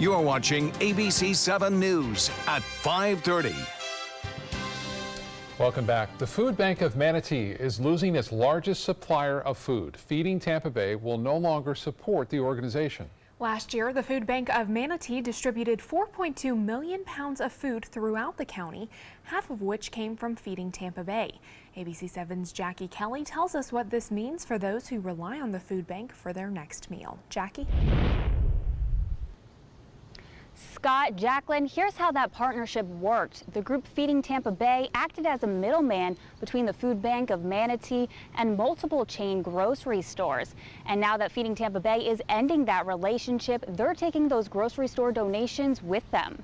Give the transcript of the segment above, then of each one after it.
You're watching ABC 7 News at 5:30. Welcome back. The Food Bank of Manatee is losing its largest supplier of food. Feeding Tampa Bay will no longer support the organization. Last year, the Food Bank of Manatee distributed 4.2 million pounds of food throughout the county, half of which came from Feeding Tampa Bay. ABC 7's Jackie Kelly tells us what this means for those who rely on the food bank for their next meal. Jackie? Scott, Jacqueline, here's how that partnership worked. The group Feeding Tampa Bay acted as a middleman between the Food Bank of Manatee and multiple chain grocery stores. And now that Feeding Tampa Bay is ending that relationship, they're taking those grocery store donations with them.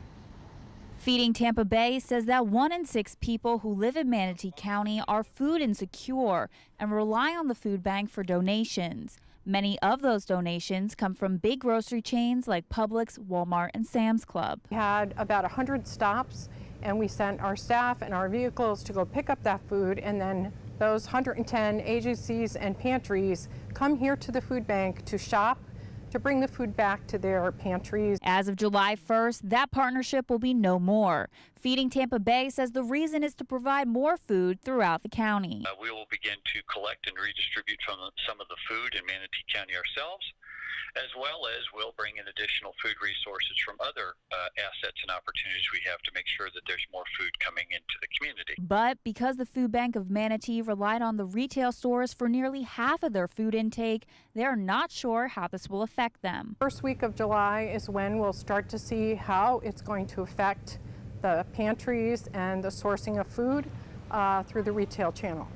Feeding Tampa Bay says that 1 in 6 people who live in Manatee County are food insecure and rely on the food bank for donations. Many of those donations come from big grocery chains like Publix, Walmart, and Sam's Club. We had about 100 stops, and we sent our staff and our vehicles to go pick up that food, and then those 110 agencies and pantries come here to the food bank to shop, to bring the food back to their pantries. As of July 1st, that partnership will be no more. Feeding Tampa Bay says the reason is to provide more food throughout the county. We will begin to collect and redistribute from some of the food in Manatee County ourselves, as well as we'll bring in additional food resources from other assets and opportunities we have to make sure that there's more food coming into the community. But because the Food Bank of Manatee relied on the retail stores for nearly half of their food intake, they're not sure how this will affect them. First week of July is when we'll start to see how it's going to affect the pantries and the sourcing of food through the retail channel.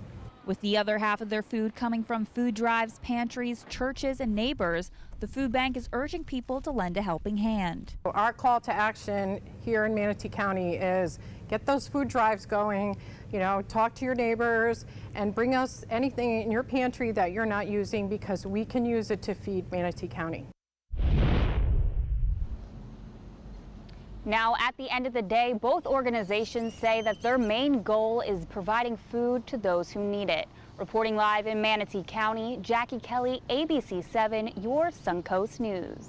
With the other half of their food coming from food drives, pantries, churches, and neighbors, the food bank is urging people to lend a helping hand. Our call to action here in Manatee County is get those food drives going, talk to your neighbors and bring us anything in your pantry that you're not using, because we can use it to feed Manatee County. Now, at the end of the day, both organizations say that their main goal is providing food to those who need it. Reporting live in Manatee County, Jackie Kelly, ABC 7, your Suncoast News.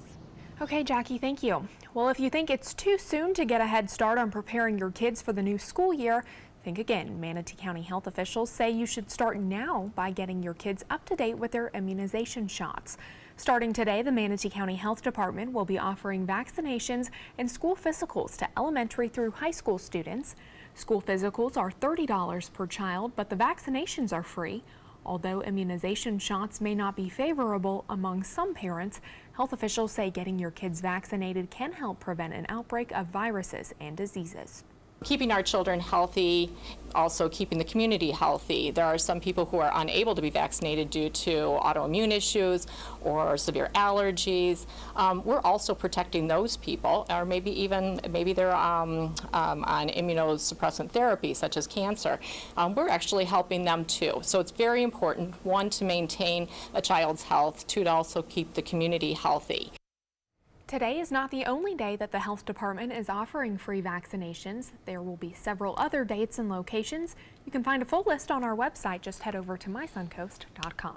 Okay, Jackie, thank you. Well, if you think it's too soon to get a head start on preparing your kids for the new school year, think again. Manatee County health officials say you should start now by getting your kids up to date with their immunization shots. Starting today, the Manatee County Health Department will be offering vaccinations and school physicals to elementary through high school students. School physicals are $30 per child, but the vaccinations are free. Although immunization shots may not be favorable among some parents, health officials say getting your kids vaccinated can help prevent an outbreak of viruses and diseases. Keeping our children healthy, also keeping the community healthy. There are some people who are unable to be vaccinated due to autoimmune issues or severe allergies. We're also protecting those people, or maybe they're on immunosuppressant therapy such as cancer. We're actually helping them too. So it's very important, one, to maintain a child's health, two, to also keep the community healthy. Today is not the only day that the health department is offering free vaccinations. There will be several other dates and locations. You can find a full list on our website. Just head over to mysuncoast.com.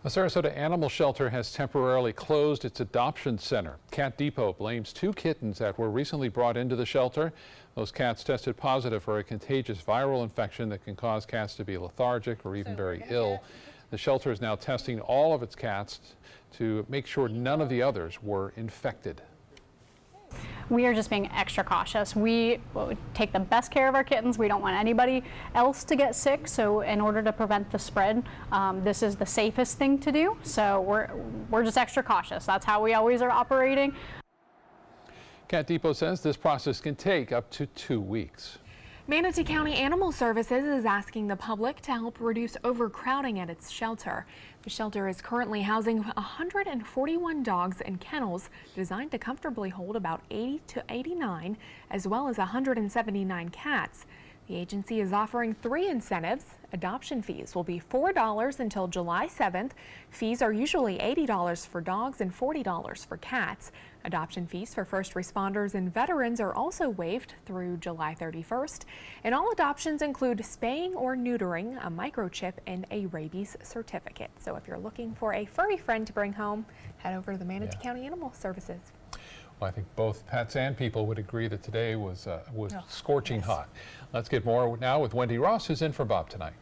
A Sarasota animal shelter has temporarily closed its adoption center. Cat Depot blames 2 kittens that were recently brought into the shelter. Those cats tested positive for a contagious viral infection that can cause cats to be lethargic or even very ill. The shelter is now testing all of its cats to make sure none of the others were infected. We are just being extra cautious. We take the best care of our kittens. We don't want anybody else to get sick. So in order to prevent the spread, this is the safest thing to do. So we're just extra cautious. That's how we always are operating. Cat Depot says this process can take up to 2 weeks. Manatee County Animal Services is asking the public to help reduce overcrowding at its shelter. The shelter is currently housing 141 dogs in kennels designed to comfortably hold about 80 to 89, as well as 179 cats. The agency is offering 3 incentives. Adoption fees will be $4 until July 7th. Fees are usually $80 for dogs and $40 for cats. Adoption fees for first responders and veterans are also waived through July 31st. And all adoptions include spaying or neutering, a microchip, and a rabies certificate. So if you're looking for a furry friend to bring home, head over to the Manatee County Animal Services. Well, I think both pets and people would agree that today was scorching hot. Let's get more now with Wendy Ross, who's in for Bob tonight.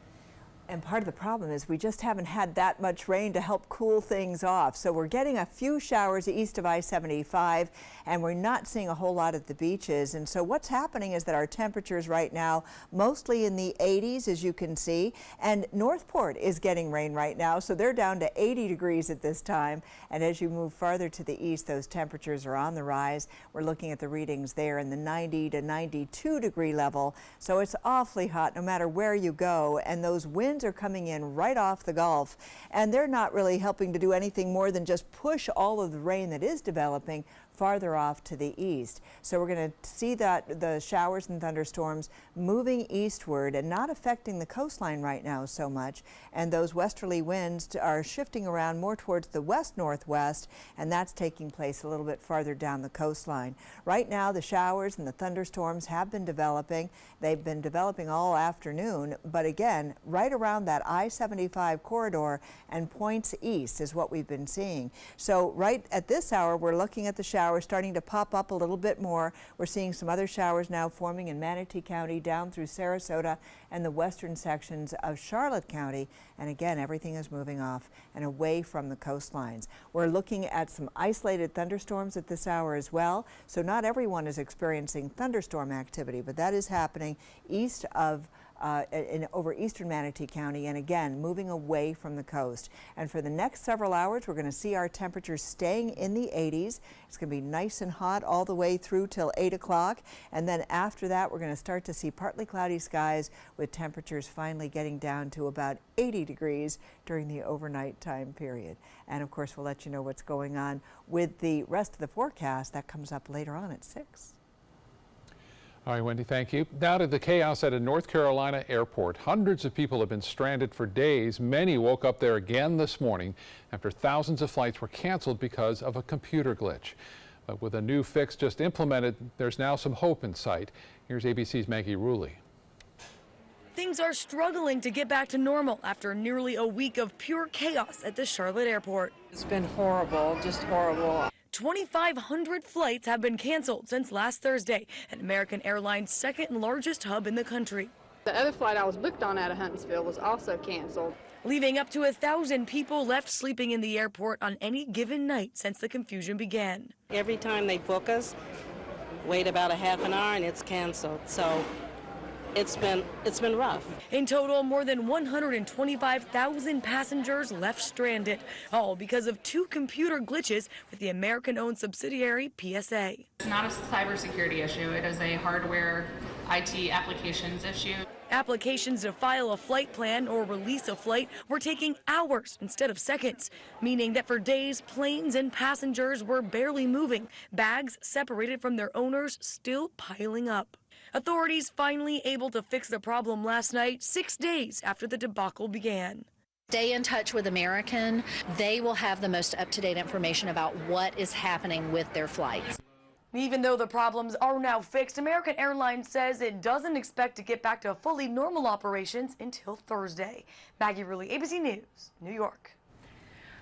And part of the problem is we just haven't had that much rain to help cool things off. So we're getting a few showers east of I-75, and we're not seeing a whole lot at the beaches. And so what's happening is that our temperatures right now, mostly in the 80s, as you can see, and Northport is getting rain right now. So they're down to 80 degrees at this time. And as you move farther to the east, those temperatures are on the rise. We're looking at the readings there in the 90 to 92 degree level. So it's awfully hot no matter where you go. And those winds are coming in right off the Gulf, and they're not really helping to do anything more than just push all of the rain that is developing farther off to the east. So we're going to see that the showers and thunderstorms moving eastward and not affecting the coastline right now so much. And those westerly winds are shifting around more towards the west-northwest, and that's taking place a little bit farther down the coastline. Right now, the showers and the thunderstorms have been developing. They've been developing all afternoon, but again, right around that I-75 corridor and points east is what we've been seeing. So right at this hour, we're looking at the showers starting to pop up a little bit more. We're seeing some other showers now forming in Manatee County down through Sarasota and the western sections of Charlotte County. And again, everything is moving off and away from the coastlines. We're looking at some isolated thunderstorms at this hour as well. So not everyone is experiencing thunderstorm activity, but that is happening east of over eastern Manatee County, and again moving away from the coast. And for the next several hours, we're going to see our temperatures staying in the 80s. It's going to be nice and hot all the way through till 8 o'clock, and then after that we're going to start to see partly cloudy skies with temperatures finally getting down to about 80 degrees during the overnight time period. And of course, we'll let you know what's going on with the rest of the forecast. That comes up later on at 6. All right, Wendy, thank you. Now to the chaos at a North Carolina airport. Hundreds of people have been stranded for days. Many woke up there again this morning after thousands of flights were canceled because of a computer glitch. But with a new fix just implemented, there's now some hope in sight. Here's ABC's Maggie Rulli. Things are struggling to get back to normal after nearly a week of pure chaos at the Charlotte airport. It's been horrible, just horrible. 2,500 flights have been canceled since last Thursday, at American Airlines' second largest hub in the country. The other flight I was booked on out of Huntsville was also canceled, leaving up to 1,000 people left sleeping in the airport on any given night since the confusion began. Every time they book us, wait about a half an hour and it's canceled. So it's been rough. In total, more than 125,000 passengers left stranded, all because of 2 computer glitches with the American-owned subsidiary PSA. It's not a cybersecurity issue. It is a hardware IT applications issue. Applications to file a flight plan or release a flight were taking hours instead of seconds, meaning that for days, planes and passengers were barely moving, bags separated from their owners still piling up. Authorities finally able to fix the problem last night, 6 days after the debacle began. Stay in touch with American. They will have the most up-to-date information about what is happening with their flights. Even though the problems are now fixed, American Airlines says it doesn't expect to get back to fully normal operations until Thursday. Maggie Rulli, ABC News, New York.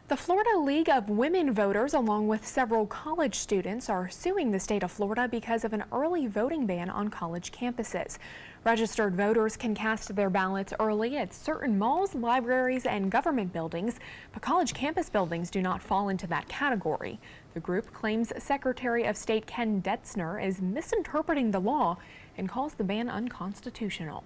The Florida League of Women Voters, along with several college students, are suing the state of Florida because of an early voting ban on college campuses. Registered voters can cast their ballots early at certain malls, libraries, and government buildings, but college campus buildings do not fall into that category. The group claims Secretary of State Ken Detzner is misinterpreting the law and calls the ban unconstitutional.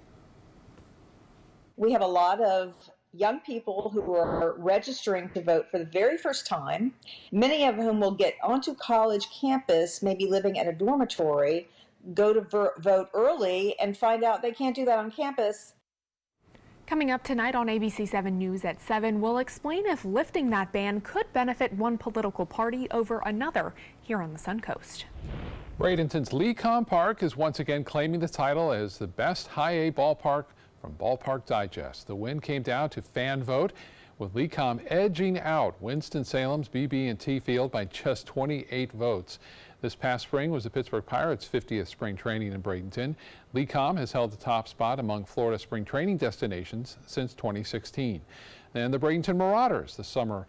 We have a lot of young people who are registering to vote for the very first time, many of whom will get onto college campus, maybe living at a dormitory, go to vote early and find out they can't do that on campus. Coming up tonight on ABC 7 News at 7, we'll explain if lifting that ban could benefit one political party over another here on the Suncoast. Bradenton's Lecom Park is once again claiming the title as the best high A ballpark from Ballpark Digest. The win came down to fan vote, with Lecom edging out Winston-Salem's BB&T Field by just 28 votes. This past spring was the Pittsburgh Pirates' 50th spring training in Bradenton. Lecom has held the top spot among Florida spring training destinations since 2016. And the Bradenton Marauders, the summer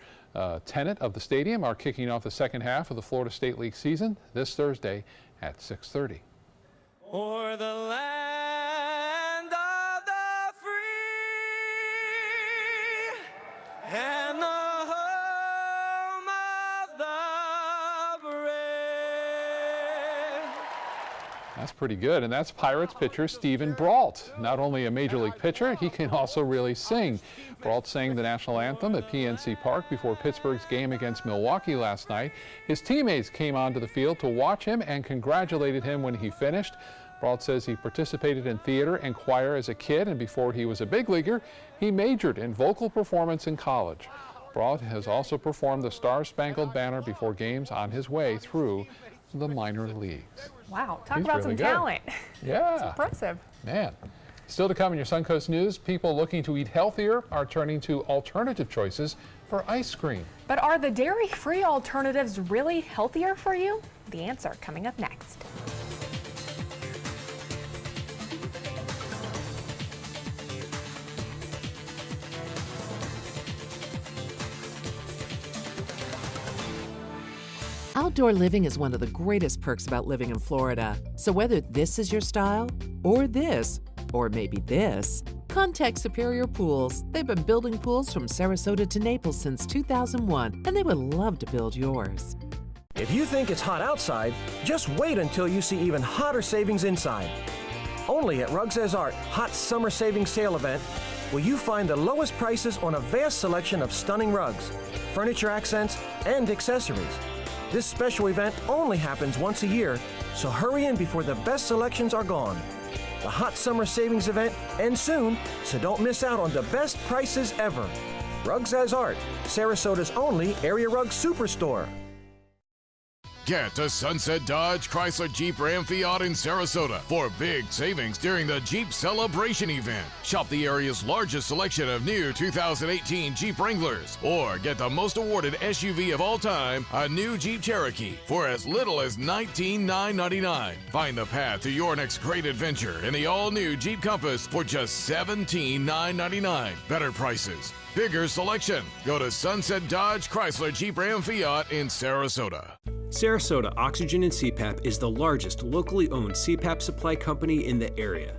tenant of the stadium, are kicking off the second half of the Florida State League season this Thursday at 6:30. For the land of the free and the home of the brave. That's pretty good, and that's Pirates pitcher Steven Brault. Not only a major league pitcher, he can also really sing. Brault sang the national anthem at PNC Park before Pittsburgh's game against Milwaukee last night. His teammates came onto the field to watch him and congratulated him when he finished. Brault says he participated in theater and choir as a kid, and before he was a big leaguer, he majored in vocal performance in college. Brault has also performed the Star-Spangled Banner before games on his way through the minor leagues. Wow, talk He's about really some good. talent. Yeah. It's impressive. Man. Still to come in your Suncoast News, people looking to eat healthier are turning to alternative choices for ice cream. But are the dairy-free alternatives really healthier for you? The answer coming up next. Outdoor living is one of the greatest perks about living in Florida. So whether this is your style, or this, or maybe this, contact Superior Pools. They've been building pools from Sarasota to Naples since 2001, and they would love to build yours. If you think it's hot outside, just wait until you see even hotter savings inside. Only at Rugs As Art Hot Summer Savings Sale event will you find the lowest prices on a vast selection of stunning rugs, furniture accents, and accessories. This special event only happens once a year, so hurry in before the best selections are gone. The Hot Summer Savings event ends soon, so don't miss out on the best prices ever. Rugs As Art, Sarasota's only area rug superstore. Get to Sunset Dodge Chrysler Jeep Ram Fiat in Sarasota for big savings during the Jeep Celebration event. Shop the area's largest selection of new 2018 Jeep Wranglers, or get the most awarded SUV of all time, a new Jeep Cherokee, for as little as $19,999. Find the path to your next great adventure in the all-new Jeep Compass for just $17,999. Better prices, bigger selection. Go to Sunset Dodge Chrysler Jeep Ram Fiat in Sarasota. Sarasota Oxygen and CPAP is the largest locally owned CPAP supply company in the area.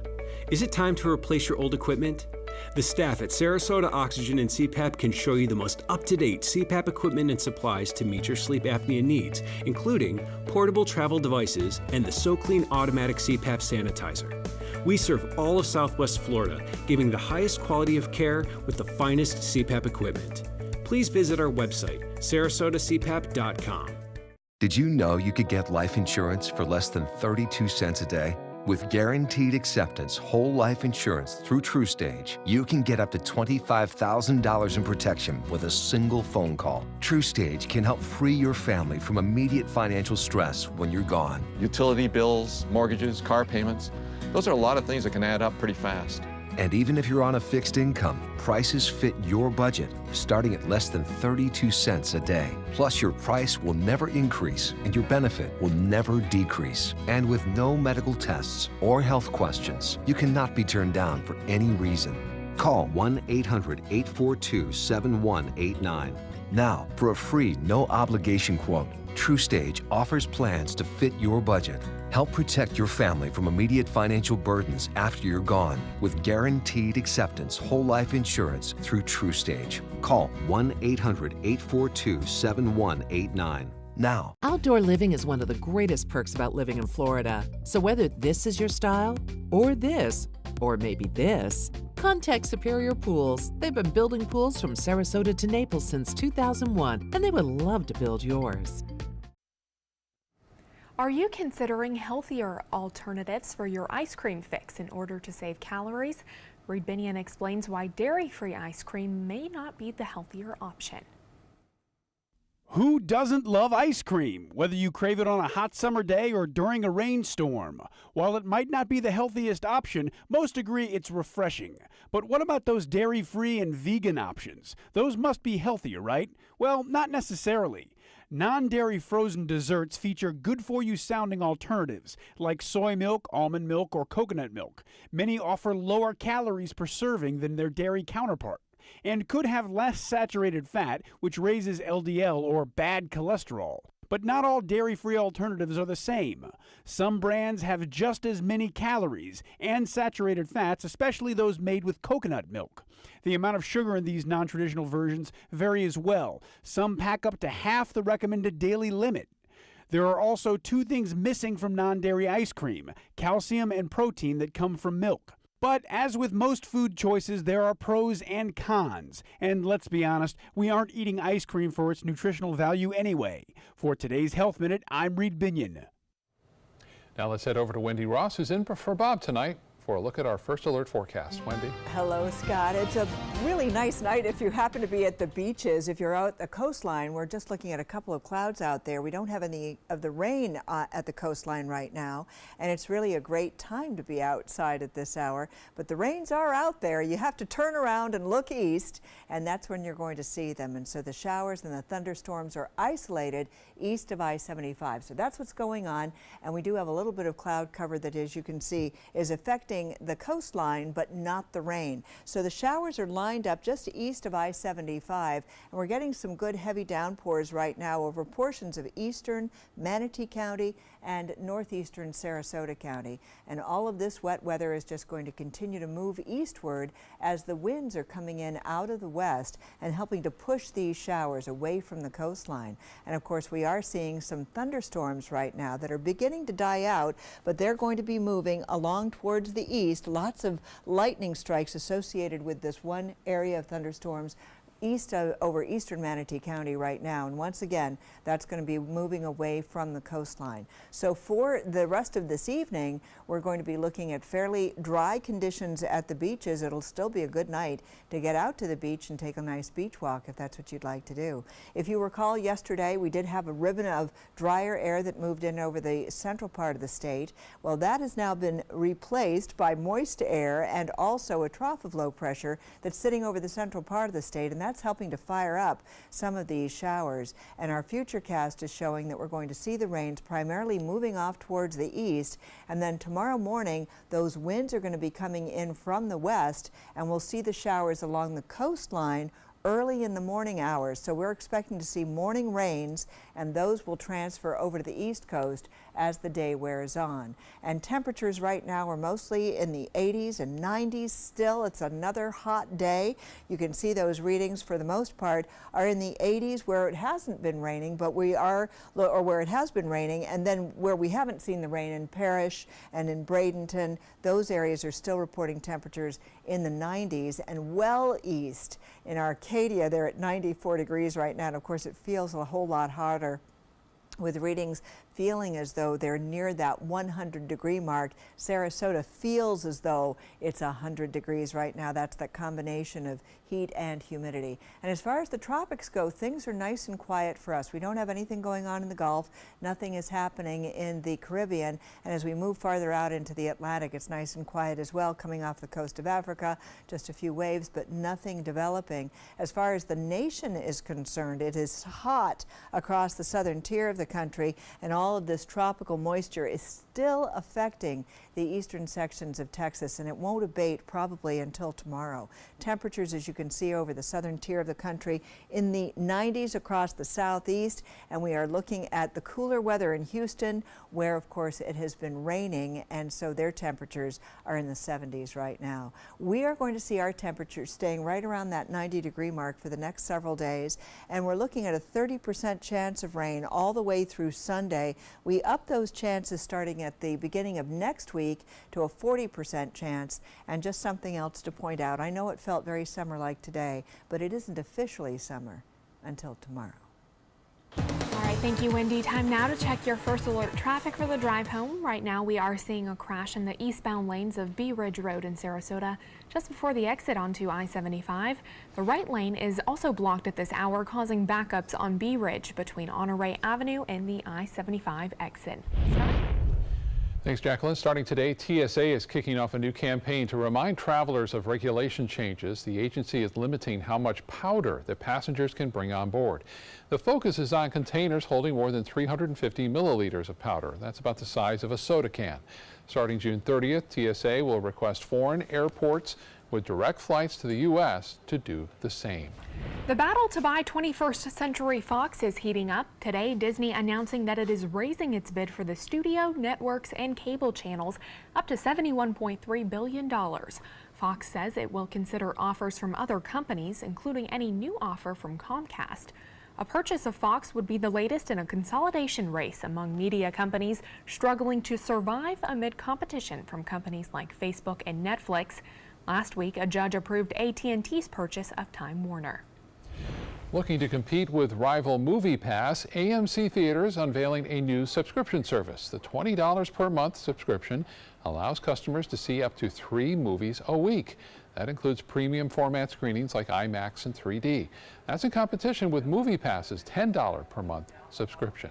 Is it time to replace your old equipment? The staff at Sarasota Oxygen and CPAP can show you the most up-to-date CPAP equipment and supplies to meet your sleep apnea needs, including portable travel devices and the SoClean automatic CPAP sanitizer. We serve all of Southwest Florida, giving the highest quality of care with the finest CPAP equipment. Please visit our website, sarasotacpap.com. Did you know you could get life insurance for less than 32 cents a day? With Guaranteed Acceptance whole life insurance through TruStage, you can get up to $25,000 in protection with a single phone call. TruStage can help free your family from immediate financial stress when you're gone. Utility bills, mortgages, car payments, those are a lot of things that can add up pretty fast. And even if you're on a fixed income, prices fit your budget, starting at less than 32 cents a day. Plus, your price will never increase and your benefit will never decrease. And with no medical tests or health questions, you cannot be turned down for any reason. Call 1-800-842-7189. Now, for a free, no-obligation quote, TruStage offers plans to fit your budget. Help protect your family from immediate financial burdens after you're gone with Guaranteed Acceptance whole life insurance through TruStage. Call 1-800-842-7189 now. Outdoor living is one of the greatest perks about living in Florida. So whether this is your style, or this, or maybe this, contact Superior Pools. They've been building pools from Sarasota to Naples since 2001, and they would love to build yours. Are you considering healthier alternatives for your ice cream fix in order to save calories? Reed Binion explains why dairy-free ice cream may not be the healthier option. Who doesn't love ice cream, whether you crave it on a hot summer day or during a rainstorm? While it might not be the healthiest option, most agree it's refreshing. But what about those dairy-free and vegan options? Those must be healthier, right? Well, not necessarily. Non-dairy frozen desserts feature good-for-you sounding alternatives like soy milk, almond milk, or coconut milk. Many offer lower calories per serving than their dairy counterpart. and could have less saturated fat, which raises LDL or bad cholesterol. But not all dairy-free alternatives are the same. Some brands have just as many calories and saturated fats, especially those made with coconut milk. The amount of sugar in these non-traditional versions vary as well. Some pack up to half the recommended daily limit. There are also two things missing from non-dairy ice cream: calcium and protein that come from milk. But as with most food choices, there are pros and cons. And let's be honest, we aren't eating ice cream for its nutritional value anyway. For today's Health Minute, I'm Reed Binion. Now let's head over to Wendy Ross, who's in for Bob tonight, for a look at our first alert forecast. Wendy. Hello, Scott. It's a really nice night if you happen to be at the beaches. If you're out at the coastline, we're just looking at a couple of clouds out there. We don't have any of the rain at the coastline right now, and it's really a great time to be outside at this hour. But the rains are out there. You have to turn around and look east, and that's when you're going to see them. And so the showers and the thunderstorms are isolated east of I-75. So that's what's going on, and we do have a little bit of cloud cover that, as you can see, is affecting the coastline, but not the rain. So the showers are lined up just east of I-75, and we're getting some good heavy downpours right now over portions of eastern Manatee County and northeastern Sarasota County. And all of this wet weather is just going to continue to move eastward as the winds are coming in out of the west and helping to push these showers away from the coastline. And of course, we are seeing some thunderstorms right now that are beginning to die out, but they're going to be moving along towards the east. Lots of lightning strikes associated with this one area of thunderstorms over eastern Manatee County right now, and once again that's going to be moving away from the coastline. So for the rest of this evening, we're going to be looking at fairly dry conditions at the beaches. It'll still be a good night to get out to the beach and take a nice beach walk if that's what you'd like to do. If you recall, yesterday we did have a ribbon of drier air that moved in over the central part of the state. Well, that has now been replaced by moist air and also a trough of low pressure that's sitting over the central part of the state, and that's helping to fire up some of these showers. And our futurecast is showing that we're going to see the rains primarily moving off towards the east, and then tomorrow morning those winds are going to be coming in from the west, and we'll see the showers along the coastline early in the morning hours. So we're expecting to see morning rains, and those will transfer over to the east coast as the day wears on. And temperatures right now are mostly in the 80s and 90s still. It's another hot day. You can see those readings for the most part are in the 80s where it hasn't been raining, but or where it has been raining, and then where we haven't seen the rain in Parrish and in Bradenton, those areas are still reporting temperatures in the 90s, and well east in Arcadia, they're at 94 degrees right now, and of course it feels a whole lot hotter, with readings feeling as though they're near that 100-degree mark. Sarasota feels as though it's 100 degrees right now. That's that combination of heat and humidity. And as far as the tropics go, things are nice and quiet for us. We don't have anything going on in the Gulf. Nothing is happening in the Caribbean. And as we move farther out into the Atlantic, it's nice and quiet as well, coming off the coast of Africa. Just a few waves, but nothing developing. As far as the nation is concerned, it is hot across the southern tier of the country, and all of this tropical moisture is still affecting the eastern sections of Texas, and it won't abate probably until tomorrow. Temperatures, as you can see, over the southern tier of the country in the 90s across the southeast, and we are looking at the cooler weather in Houston, where of course it has been raining, and so their temperatures are in the 70s right now. We are going to see our temperatures staying right around that 90-degree mark for the next several days, and we're looking at a 30% chance of rain all the way through Sunday. We up those chances starting at the beginning of next week to a 40% chance. And just something else to point out, I know it felt very summer-like today, but it isn't officially summer until tomorrow. All right, thank you, Wendy. Time now to check your first alert traffic for the drive home. Right now, we are seeing a crash in the eastbound lanes of Bee Ridge Road in Sarasota, just before the exit onto I-75. The right lane is also blocked at this hour, causing backups on Bee Ridge between Honore Avenue and the I-75 exit. Scott? Thanks, Jacqueline. Starting today, TSA is kicking off a new campaign to remind travelers of regulation changes. The agency is limiting how much powder that passengers can bring on board. The focus is on containers holding more than 350 milliliters of powder. That's about the size of a soda can. Starting June 30th, TSA will request foreign airports with direct flights to the U.S. to do the same. The battle to buy 21st Century Fox is heating up. Today, Disney announcing that it is raising its bid for the studio, networks, and cable channels up to $71.3 billion. Fox says it will consider offers from other companies, including any new offer from Comcast. A purchase of Fox would be the latest in a consolidation race among media companies struggling to survive amid competition from companies like Facebook and Netflix. Last week, a judge approved AT&T's purchase of Time Warner. Looking to compete with rival MoviePass, AMC Theaters unveiling a new subscription service. The $20 per month subscription allows customers to see up to 3 movies a week. That includes premium format screenings like IMAX and 3D. That's in competition with MoviePass's $10 per month subscription.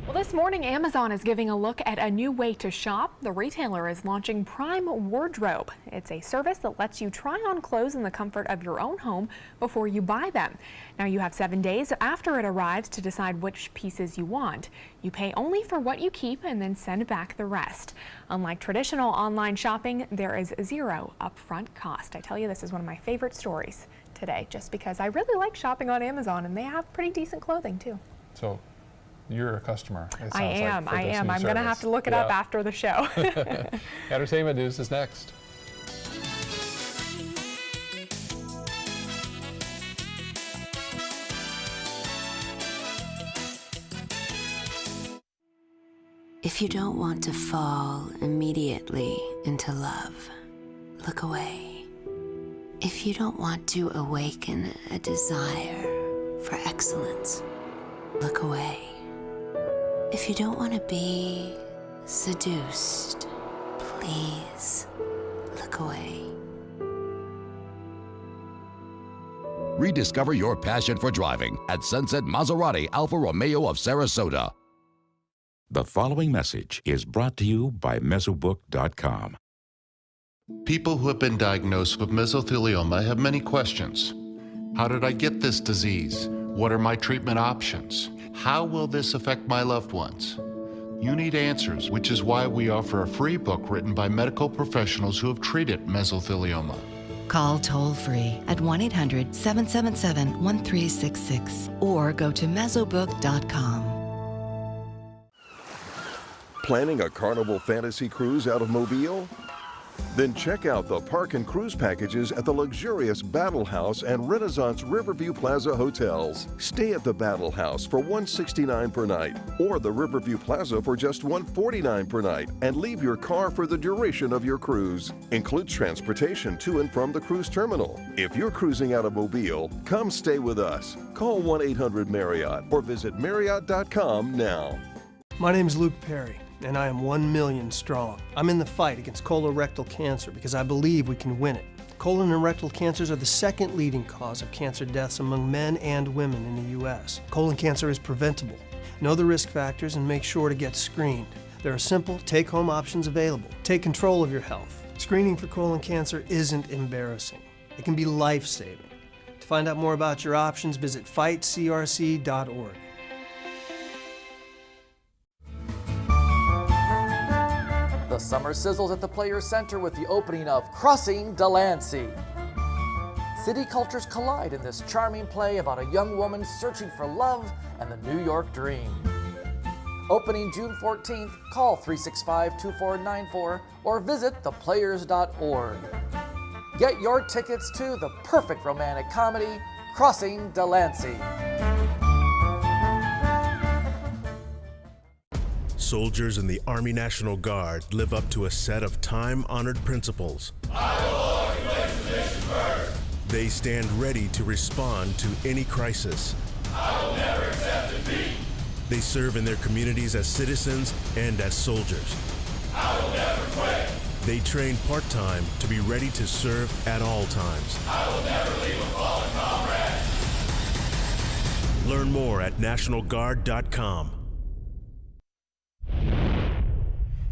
Well, this morning, Amazon is giving a look at a new way to shop. The retailer is launching Prime Wardrobe. It's a service that lets you try on clothes in the comfort of your own home before you buy them. Now, you have 7 days after it arrives to decide which pieces you want. You pay only for what you keep and then send back the rest. Unlike traditional online shopping, there is zero upfront cost. I tell you, this is one of my favorite stories today, just because I really like shopping on Amazon, and they have pretty decent clothing, too. So you're a customer. It I am. I'm going to have to look it up after the show. Entertainment news is next. If you don't want to fall immediately into love, look away. If you don't want to awaken a desire for excellence, look away. If you don't want to be seduced, please look away. Rediscover your passion for driving at Sunset Maserati Alfa Romeo of Sarasota. The following message is brought to you by Mesobook.com. People who have been diagnosed with mesothelioma have many questions. How did I get this disease? What are my treatment options? How will this affect my loved ones? You need answers, which is why we offer a free book written by medical professionals who have treated mesothelioma. Call toll-free at 1-800-777-1366 or go to Mesobook.com. Planning a Carnival Fantasy Cruise out of Mobile? Then check out the park and cruise packages at the luxurious Battle House and Renaissance Riverview Plaza hotels. Stay at the Battle House for $169 per night or the Riverview Plaza for just $149 per night and leave your car for the duration of your cruise. Includes transportation to and from the cruise terminal. If you're cruising out of Mobile, come stay with us. Call 1-800-MARRIOTT or visit Marriott.com now. My name is Luke Perry, and I am 1 million strong. I'm in the fight against colorectal cancer because I believe we can win it. Colon and rectal cancers are the second leading cause of cancer deaths among men and women in the U.S. Colon cancer is preventable. Know the risk factors and make sure to get screened. There are simple, take-home options available. Take control of your health. Screening for colon cancer isn't embarrassing. It can be life-saving. To find out more about your options, visit fightcrc.org. The summer sizzles at the Players Center with the opening of Crossing Delancey. City cultures collide in this charming play about a young woman searching for love and the New York dream. Opening June 14th, call 365-2494 or visit theplayers.org. Get your tickets to the perfect romantic comedy, Crossing Delancey. Soldiers in the Army National Guard live up to a set of time-honored principles. I will always place the mission first. They stand ready to respond to any crisis. I will never accept defeat. They serve in their communities as citizens and as soldiers. I will never quit. They train part-time to be ready to serve at all times. I will never leave a fallen comrade. Learn more at NationalGuard.com.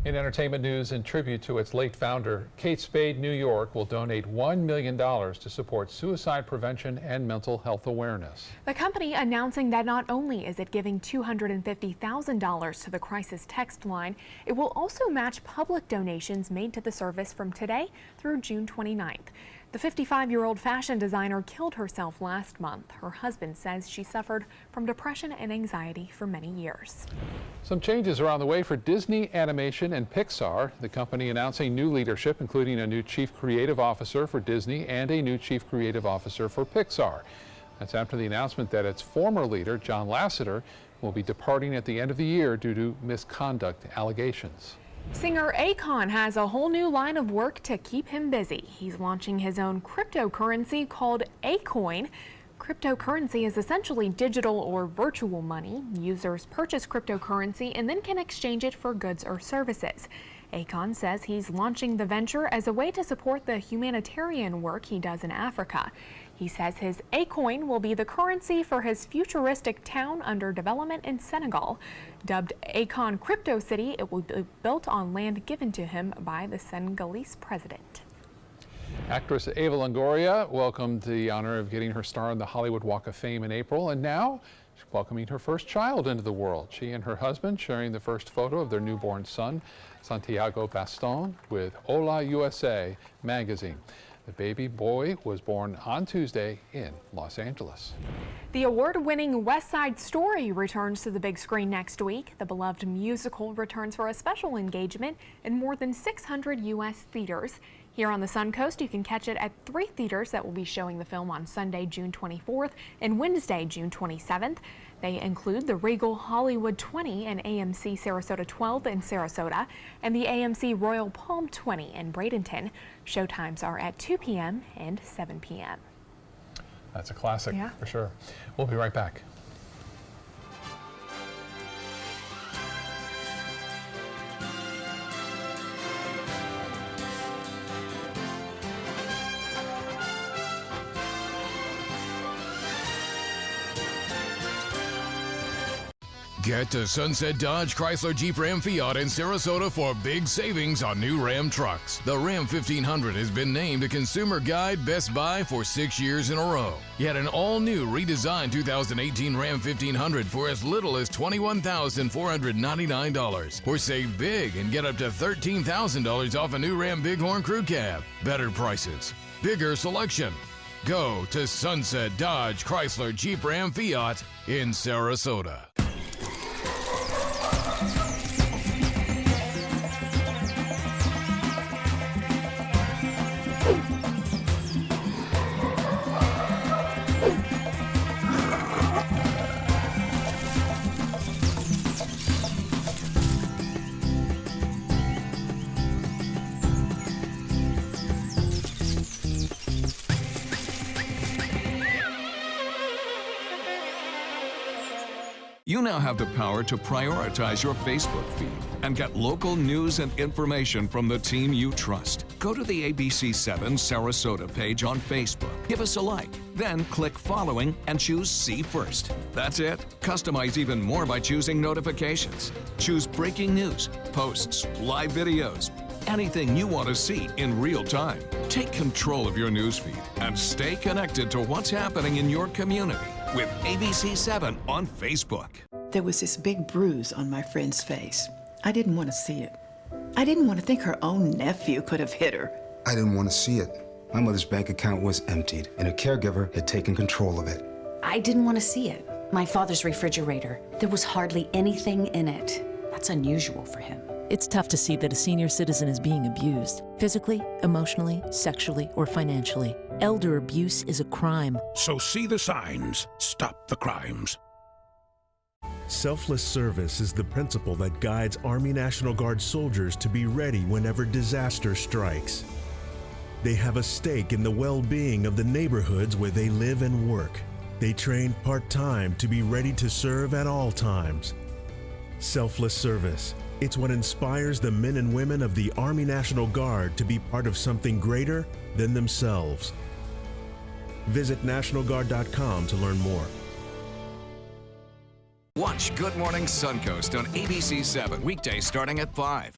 In entertainment news, in tribute to its late founder, Kate Spade New York will donate $1 million to support suicide prevention and mental health awareness. The company announcing that not only is it giving $250,000 to the crisis text line, it will also match public donations made to the service from today through June 29th. The 55-year-old fashion designer killed herself last month. Her husband says she suffered from depression and anxiety for many years. Some changes are on the way for Disney Animation and Pixar. The company announcing new leadership, including a new chief creative officer for Disney and a new chief creative officer for Pixar. That's after the announcement that its former leader, John Lasseter, will be departing at the end of the year due to misconduct allegations. Singer Akon has a whole new line of work to keep him busy. He's launching his own cryptocurrency called Acoin. Cryptocurrency is essentially digital or virtual money. Users purchase cryptocurrency and then can exchange it for goods or services. Akon says he's launching the venture as a way to support the humanitarian work he does in Africa. He says his Acoin will be the currency for his futuristic town under development in Senegal. Dubbed Akon Crypto City, it will be built on land given to him by the Senegalese president. Actress Eva Longoria welcomed the honor of getting her star on the Hollywood Walk of Fame in April, and now she's welcoming her first child into the world. She and her husband sharing the first photo of their newborn son, Santiago Baston, with Hola USA magazine. The baby boy was born on Tuesday in Los Angeles. The award-winning West Side Story returns to the big screen next week. The beloved musical returns for a special engagement in more than 600 U.S. theaters. Here on the Suncoast, you can catch it at 3 theaters that will be showing the film on Sunday, June 24th and Wednesday, June 27th. They include the Regal Hollywood 20 and AMC Sarasota 12 in Sarasota and the AMC Royal Palm 20 in Bradenton. Showtimes are at 2 p.m. and 7 p.m. That's a classic for sure. We'll be right back. Get to Sunset Dodge Chrysler Jeep Ram Fiat in Sarasota for big savings on new Ram trucks. The Ram 1500 has been named a Consumer Guide Best Buy for 6 years in a row. Yet an all-new redesigned 2018 Ram 1500 for as little as $21,499. Or save big and get up to $13,000 off a new Ram Bighorn Crew Cab. Better prices, bigger selection. Go to Sunset Dodge Chrysler Jeep Ram Fiat in Sarasota. You now have the power to prioritize your Facebook feed and get local news and information from the team you trust. Go to the ABC7 Sarasota page on Facebook. Give us a like, then click following and choose See First. That's it. Customize even more by choosing notifications. Choose breaking news, posts, live videos, anything you want to see in real time. Take control of your newsfeed and stay connected to what's happening in your community with ABC7 on Facebook. There was this big bruise on my friend's face. I didn't want to see it. I didn't want to think her own nephew could have hit her. I didn't want to see it. My mother's bank account was emptied, and a caregiver had taken control of it. I didn't want to see it. My father's refrigerator. There was hardly anything in it. That's unusual for him. It's tough to see that a senior citizen is being abused, physically, emotionally, sexually, or financially. Elder abuse is a crime. So see the signs. Stop the crimes. Selfless service is the principle that guides Army National Guard soldiers to be ready whenever disaster strikes. They have a stake in the well-being of the neighborhoods where they live and work. They train part-time to be ready to serve at all times. Selfless service. It's what inspires the men and women of the Army National Guard to be part of something greater than themselves. Visit NationalGuard.com to learn more. Watch Good Morning Suncoast on ABC7, weekdays starting at 5.